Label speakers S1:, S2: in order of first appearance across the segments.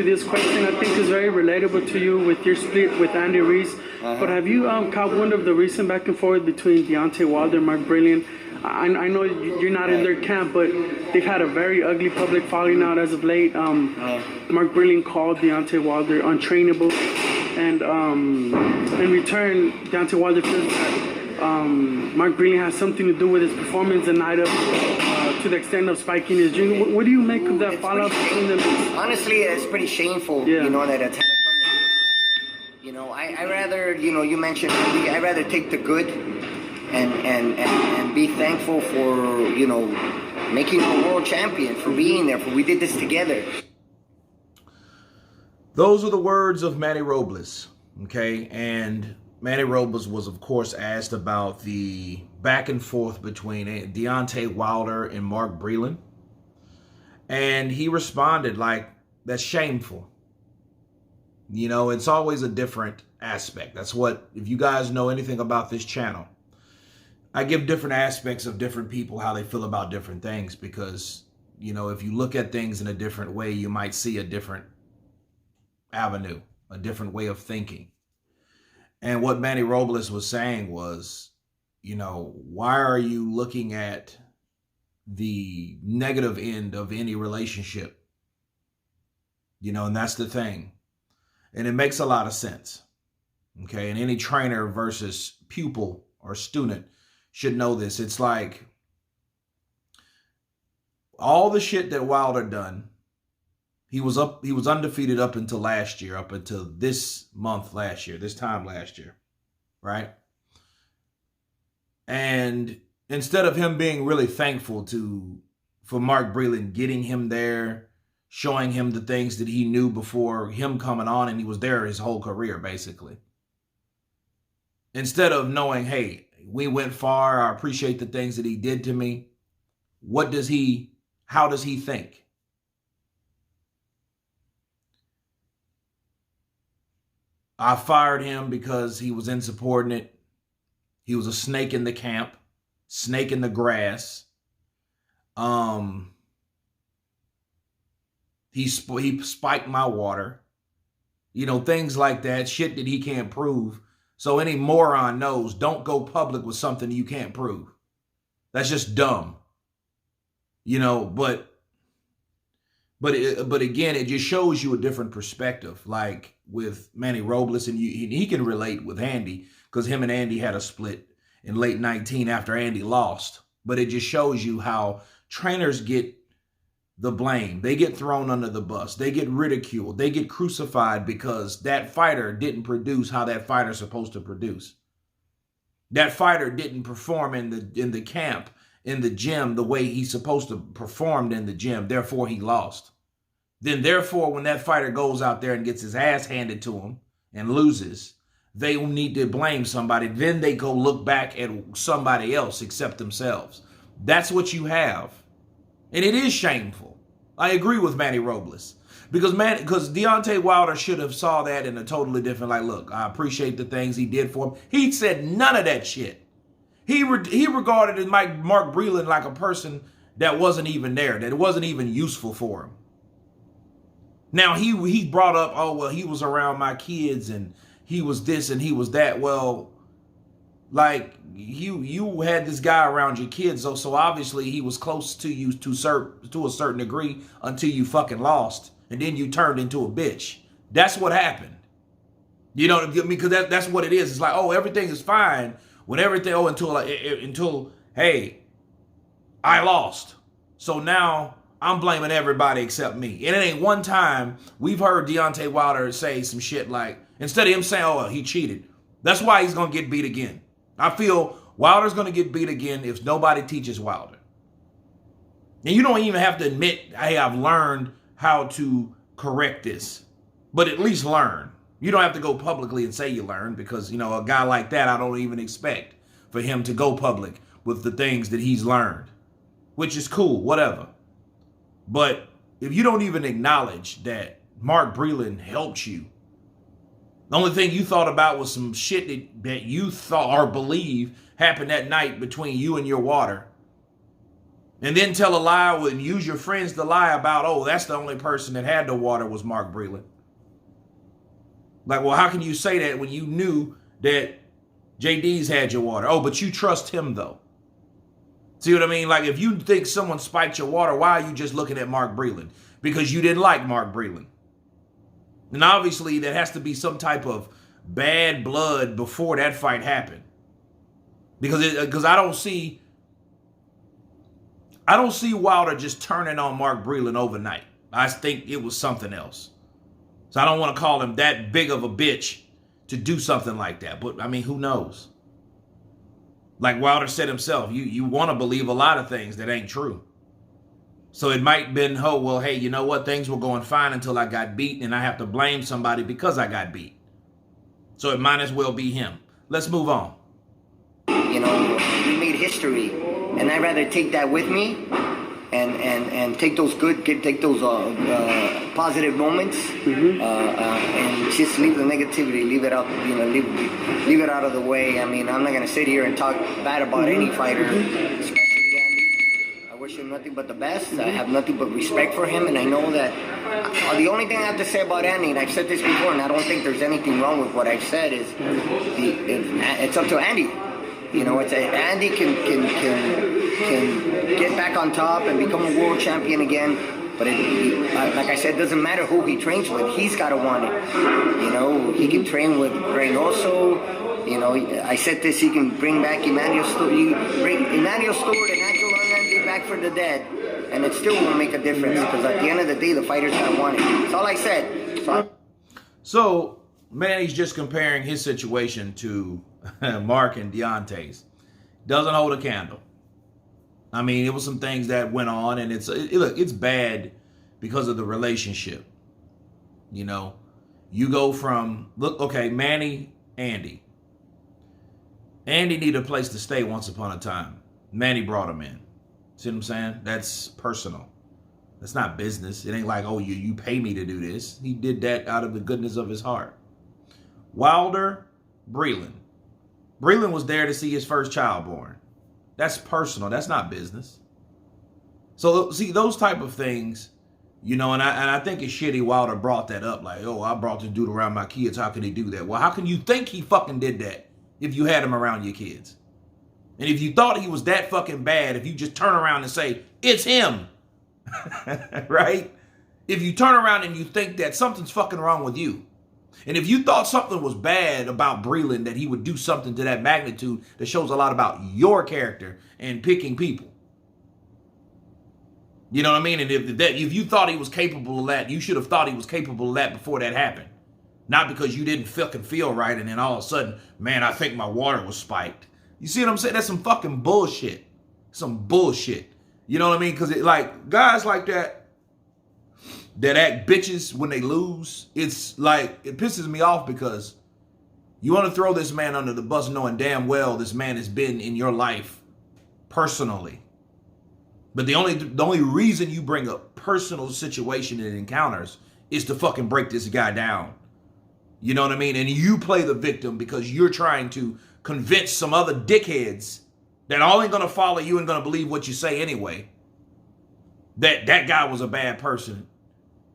S1: you this question. I think is very relatable to you with your split with Andy Reese. But have you caught wind of the recent back and forth between Deontay Wilder and Mark Breland? I know you're not in their camp, but they've had a very ugly public falling out as of late. Mark Breland called Deontay Wilder untrainable, and in return, Deontay Wilder feels that Mark Breland has something to do with his performance the night of, to the extent of spiking his drink. What do you make of that fallout between them?
S2: Honestly, it's pretty shameful,
S1: Yeah.
S2: you know, that it's had to come to this. You know, I rather, you know, you mentioned, I rather take the good and be thankful for, you know, making him a world champion, for being there, for we did this together.
S3: Those are the words of Manny Robles, okay? And Manny Robles was, of course, asked about the back and forth between Deontay Wilder and Mark Breland. And he responded like, that's shameful. You know, it's always a different aspect. That's what, if you guys know anything about this channel, I give different aspects of different people, how they feel about different things, because, you know, if you look at things in a different way, you might see a different avenue, a different way of thinking. And what Manny Robles was saying was, you know, why are you looking at the negative end of any relationship? You know, and that's the thing. And it makes a lot of sense. Okay, and any trainer versus pupil or student should know this. It's like all the shit that Wilder done, he was undefeated up until last year, up until this month last year, this time last year, right? And instead of him being really thankful for Mark Breland getting him there, showing him the things that he knew before him coming on, and he was there his whole career, basically. Instead of knowing, hey, we went far, I appreciate the things that he did to me, how does he think? I fired him because he was insubordinate. He was a snake in the camp, snake in the grass. He spiked my water. You know, things like that, shit that he can't prove. So any moron knows, don't go public with something you can't prove. That's just dumb. You know, but again, it just shows you a different perspective. Like with Manny Robles, and he can relate with Andy, because him and Andy had a split in late 19 after Andy lost. But it just shows you how trainers get the blame. They get thrown under the bus. They get ridiculed. They get crucified because that fighter didn't produce how that fighter's supposed to produce. That fighter didn't perform in the camp, in the gym, the way he's supposed to perform in the gym. Therefore, he lost. Then, therefore, when that fighter goes out there and gets his ass handed to him and loses, they need to blame somebody. Then they go look back at somebody else except themselves. That's what you have. And it is shameful. I agree with Manny Robles. Because Deontay Wilder should have saw that in a totally different, like, look, I appreciate the things he did for him. He said none of that shit. He regarded Mark Breland like a person that wasn't even there, that wasn't even useful for him. Now, he brought up, oh, well, he was around my kids and he was this and he was that. Well, like, you had this guy around your kids, so obviously he was close to you to a certain degree until you fucking lost, and then you turned into a bitch. That's what happened. You know what I mean? Because that's what it is. It's like, oh, everything is fine when everything, until hey, I lost. So now I'm blaming everybody except me. And it ain't one time we've heard Deontay Wilder say some shit like, instead of him saying, oh, he cheated, that's why he's going to get beat again. I feel Wilder's going to get beat again if nobody teaches Wilder. And you don't even have to admit, hey, I've learned how to correct this. But at least learn. You don't have to go publicly and say you learned, because, you know, a guy like that, I don't even expect for him to go public with the things that he's learned. Which is cool, whatever. But if you don't even acknowledge that Mark Breland helped you, the only thing you thought about was some shit that you thought or believe happened that night between you and your water. And then tell a lie and use your friends to lie about, oh, that's the only person that had the water was Mark Breland. Like, well, how can you say that when you knew that JD's had your water? Oh, but you trust him, though. See what I mean? Like, if you think someone spiked your water, why are you just looking at Mark Breland? Because you didn't like Mark Breland. And obviously, there has to be some type of bad blood before that fight happened. Because I don't see Wilder just turning on Mark Breland overnight. I think it was something else. So I don't want to call him that big of a bitch to do something like that. But I mean, who knows? Like Wilder said himself, you want to believe a lot of things that ain't true. So it might have been, oh, well, hey, you know what? Things were going fine until I got beat, and I have to blame somebody because I got beat. So it might as well be him. Let's move on.
S2: You know, we made history, and I'd rather take that with me and take those positive moments, and just leave the negativity, leave it out, you know, leave it out of the way. I mean, I'm not gonna sit here and talk bad about any fighter, especially Andy. I wish him nothing but the best. I have nothing but respect for him, and I know that the only thing I have to say about Andy, and I've said this before, and I don't think there's anything wrong with what I've said, is it's up to Andy. You know, Andy can get back on top and become a world champion again. But like I said, it doesn't matter who he trains with. He's got to want it. You know, he can train with Reynoso. You know, I said this. He can bring back Emmanuel Stewart. You bring Emmanuel Stewart and Angelo Hernandez back for the dead, and it still won't make a difference because at the end of the day, the fighter's got to want it. That's all I said.
S3: So Manny's just comparing his situation to Mark and Deontay's. Doesn't hold a candle. I mean, it was some things that went on, and it's bad because of the relationship. You know, you go from, Manny, Andy. Andy needed a place to stay once upon a time. Manny brought him in. See what I'm saying? That's personal. That's not business. It ain't like, oh, you pay me to do this. He did that out of the goodness of his heart. Wilder, Breland. Breland was there to see his first child born. That's personal. That's not business. So, see, those type of things, you know, and I think it's shitty Wilder brought that up. Like, oh, I brought this dude around my kids. How can he do that? Well, how can you think he fucking did that if you had him around your kids? And if you thought he was that fucking bad, if you just turn around and say, it's him, right? If you turn around and you think that something's fucking wrong with you, and if you thought something was bad about Breland, that he would do something to that magnitude, that shows a lot about your character and picking people. You know what I mean? And if you thought he was capable of that, you should have thought he was capable of that before that happened. Not because you didn't fucking feel right and then all of a sudden, man, I think my water was spiked. You see what I'm saying? That's some fucking bullshit. Some bullshit. You know what I mean? Because like guys like that act bitches when they lose, it's like, it pisses me off because you want to throw this man under the bus knowing damn well this man has been in your life personally. But the only reason you bring a personal situation and encounters is to fucking break this guy down. You know what I mean? And you play the victim because you're trying to convince some other dickheads that all ain't going to follow you and going to believe what you say anyway, that guy was a bad person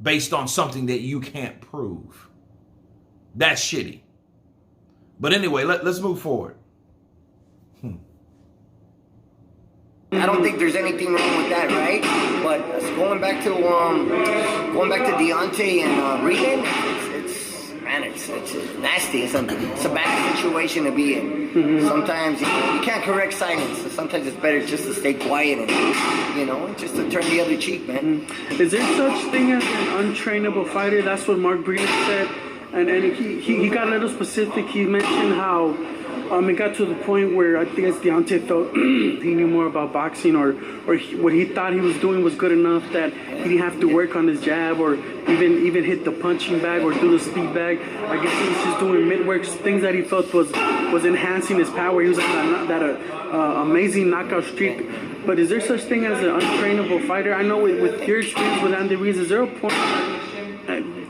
S3: based on something that you can't prove. That's shitty. But anyway, let's move forward.
S2: I don't think there's anything wrong with that, right? But going back to Deontay and Breland, it's nasty. It's a bad situation to be in. Sometimes you can't correct silence. So sometimes it's better just to stay quiet and just to turn the other cheek, man.
S1: Is there such thing as an untrainable fighter? That's what Mark Breland said, and he got a little specific. He mentioned how it got to the point where I think it's Deontay felt he knew more about boxing, or what he thought he was doing was good enough that he didn't have to work on his jab or even hit the punching bag or do the speed bag. I guess he was just doing mid-works, things that he felt was enhancing his power. He was on that amazing knockout streak. But is there such thing as an untrainable fighter? I know with your experience with Andy Ruiz, is there a point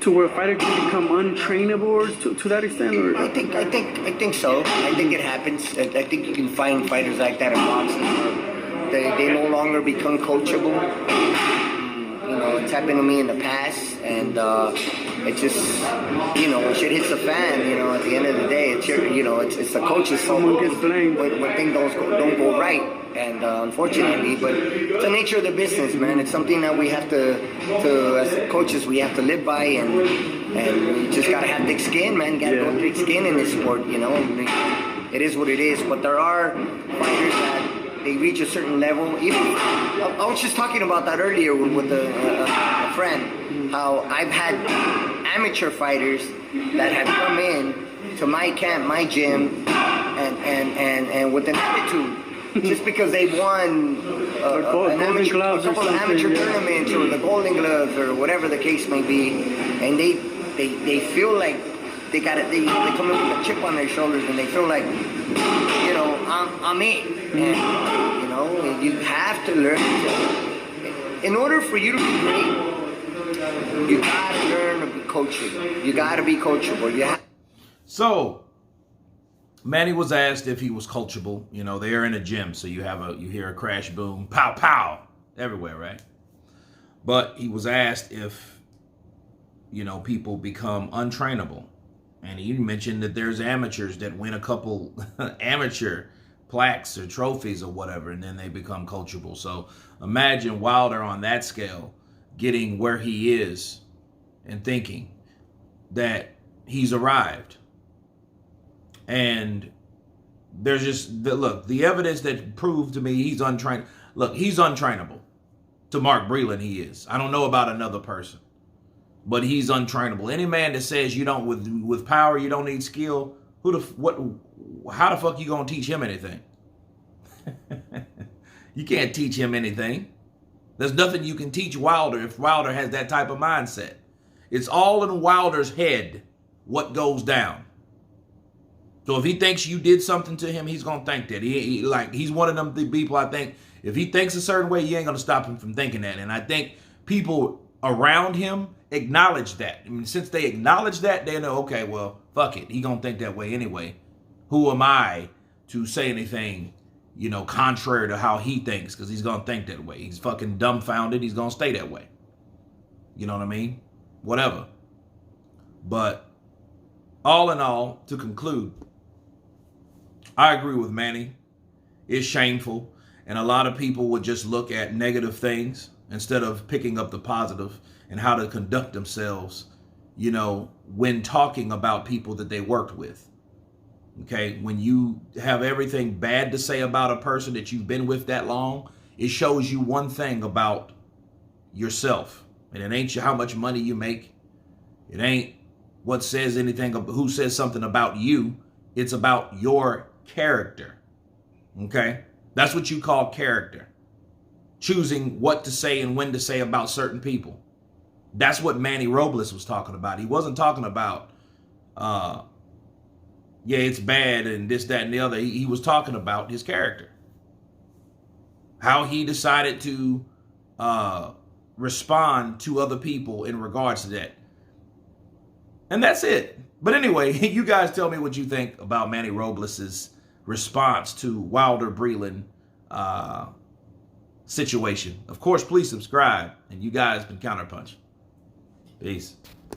S1: to where a fighter can become untrainable or to that extent? Or?
S2: I think so. I think it happens. I think you can find fighters like that in boxing. they no longer become coachable. You know, it's happened to me in the past, and it just, you know, when shit hits the fan, you know, at the end of the day, it's your, you know, it's the coach's fault.
S1: Someone gets blamed
S2: when things don't go right, and unfortunately, but it's the nature of the business, man. It's something that we have to as coaches, we have to live by, and we just gotta have thick skin, man. Gotta go thick skin in this sport, you know. It is what it is, but there are fighters that they reach a certain level. Even I was just talking about that earlier with a friend, how I've had amateur fighters that have come in to my camp, my gym, and with an attitude, just because they won a couple of amateur tournaments or the Golden Gloves or whatever the case may be, and they feel like they come in with a chip on their shoulders, and they feel like, you know, I'm it. And, you know, you have to learn in order for you to be great, you gotta learn to be coachable. You gotta be coachable.
S3: So Manny was asked if he was coachable. You know, they're in a gym, so you hear a crash, boom, pow, pow, everywhere, right? But he was asked if, you know, people become untrainable. And he mentioned that there's amateurs that win a couple amateur plaques or trophies or whatever, and then they become coachable. So imagine Wilder on that scale getting where he is and thinking that he's arrived. And there's just, the evidence that proved to me he's untrained. Look, he's untrainable. To Mark Breland, he is. I don't know about another person, but he's untrainable. Any man that says you don't, with power, you don't need skill, how the fuck you gonna teach him anything? You can't teach him anything. There's nothing you can teach Wilder if Wilder has that type of mindset. It's all in Wilder's head what goes down. So if he thinks you did something to him, he's gonna think that. He's one of them people, I think, if he thinks a certain way, you ain't gonna stop him from thinking that. And I think people around him acknowledge that. I mean, since they acknowledge that, they know, okay, well, fuck it. He gonna think that way anyway. Who am I to say anything, you know, contrary to how he thinks? Because he's gonna think that way. He's fucking dumbfounded. He's gonna stay that way. You know what I mean? Whatever. But all in all, to conclude, I agree with Manny. It's shameful. And a lot of people would just look at negative things instead of picking up the positive and how to conduct themselves, you know, when talking about people that they worked with. Okay, when you have everything bad to say about a person that you've been with that long, it shows you one thing about yourself. And it ain't how much money you make. It ain't what says anything, who says something about you. It's about your character. Okay, that's what you call character. Choosing what to say and when to say about certain people. That's what Manny Robles was talking about. He wasn't talking about, yeah, it's bad and this, that, and the other. He was talking about his character. How he decided to respond to other people in regards to that. And that's it. But anyway, you guys tell me what you think about Manny Robles' response to Wilder Breland situation. Of course, please subscribe. And you guys been Counterpunch. Peace.